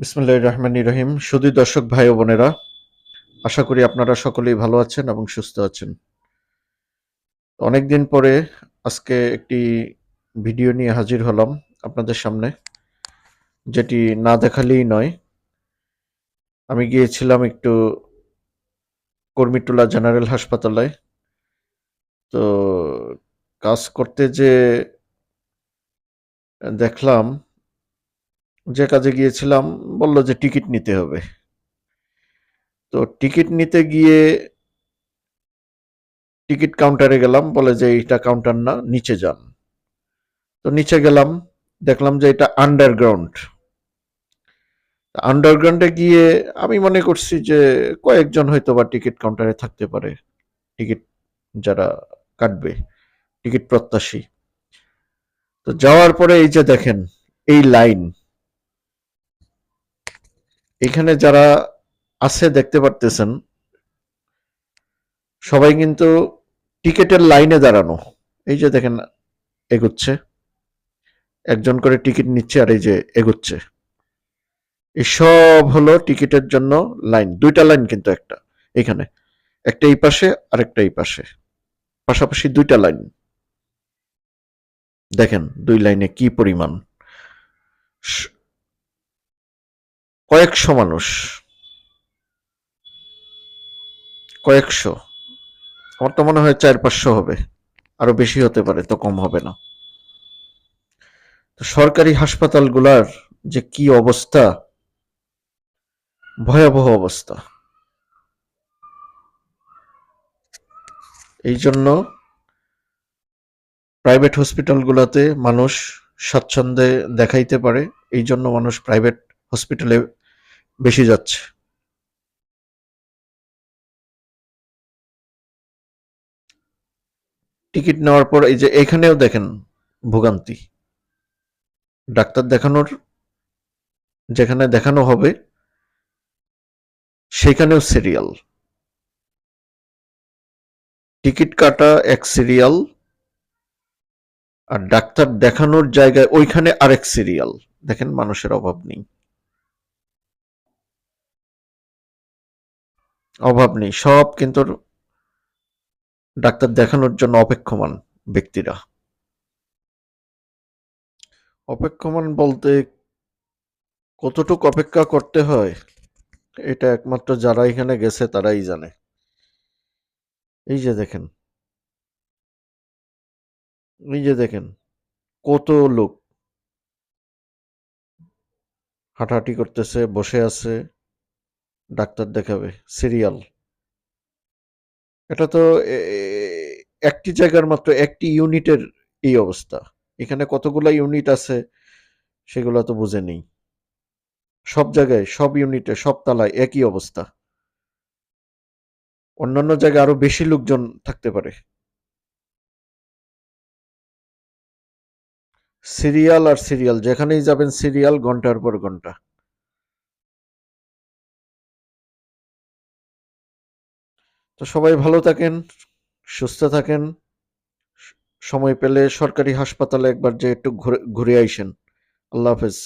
বিসমিল্লাহির রহমানির রহিম। সুধী দর্শক ভাই ও বোনেরা, আশা করি আপনারা সকলেই ভালো আছেন এবং সুস্থ আছেন। অনেকদিন পরে আজকে একটি ভিডিও নিয়ে হাজির হলাম আপনাদের সামনে, যেটি না দেখালেই নয়। আমি গিয়েছিলাম একটু কর্মীটোলা জেনারেল হাসপাতালে। তো কাজ করতে যে দেখলাম, যে কাজে গিয়েছিলাম বলল যে টিকিট নিতে হবে। তো টিকিট নিতে গিয়ে টিকিট কাউন্টারে গেলাম, বলে যে এইটা কাউন্টার না, নিচে যান। তো নিচে গেলাম, দেখলাম যে এটা আন্ডারগ্রাউন্ড। আন্ডারগ্রাউন্ডে গিয়ে আমি মনে করছি যে কয়েকজন হয়তো বা টিকিট কাউন্টারে থাকতে পারে, টিকিট যারা কাটবে, টিকিট প্রত্যাশী। তো যাওয়ার পরে এই যে দেখেন এই লাইন, এখানে যারা আছে দেখতে পারতেছেন, সবাই কিন্তু টিকিটের লাইনে দাঁড়ানো। এই যে দেখেন এগুচ্ছে, একজন করে টিকিট নিচ্ছে আর এই যে এগুচ্ছে। এসব হলো টিকিটের জন্য লাইন, দুইটা লাইন কিন্তু, একটা এখানে, একটা এই পাশে আর একটা এই পাশে, পাশাপাশি দুইটা লাইন। দেখেন দুই লাইনে কি পরিমাণ, কয়েকশো মানুষ, কয়েকশো, আমার তো মনে হয় 400-500 হবে, আরো বেশি হতে পারে, তো কম হবে না। তো সরকারি হাসপাতালগুলার যে কি অবস্থা, ভয়াবহ অবস্থা। এই জন্য প্রাইভেট হসপিটালগুলোতে মানুষ স্বাচ্ছন্দ্যে দেখাইতে পারে, এই জন্য মানুষ প্রাইভেট হসপিটালে বেশি যাচ্ছে। টিকিট নেওয়ার পর এই যে এখানেও দেখেন ভোগান্তি, ডাক্তার দেখানোর, যেখানে দেখানো হবে সেখানেও সিরিয়াল, টিকিট কাটা এক সিরিয়াল, আর ডাক্তার দেখানোর জায়গায় ওইখানে আরেক সিরিয়াল। দেখেন মানুষের অভাব নেই, অভাব নেই, সব কিন্তু ডাক্তার দেখানোর জন্য অপেক্ষমান ব্যক্তিরা। অপেক্ষমান বলতে কতটুকু অপেক্ষা করতে হয় এটা একমাত্র যারা এখানে গেছে তারাই জানে। এই যে দেখেন, এই যে দেখেন কত লোক হাঁটাহাঁটি করতেছে, বসে আছে, ডাক্তার দেখাবে, সিরিয়াল। এটা তো একটি জায়গার মাত্র একটি ইউনিটের এই অবস্থা। এখানে কতগুলা ইউনিট আছে সেগুলো তো বুঝে নেই। সব জায়গায়, সব ইউনিটে, সব তলায় একই অবস্থা। অন্যান্য জায়গায় আরো বেশি লোকজন থাকতে পারে। সিরিয়াল আর সিরিয়াল, যেখানেই যাবেন সিরিয়াল, ঘন্টার পর ঘন্টা। তো সবাই ভালো থাকেন, সুস্থ থাকেন। সময় পেলে সরকারি হাসপাতালে একবার যে একটু ঘুরে ঘুরে আইসেন। আল্লাহ হাফেজ।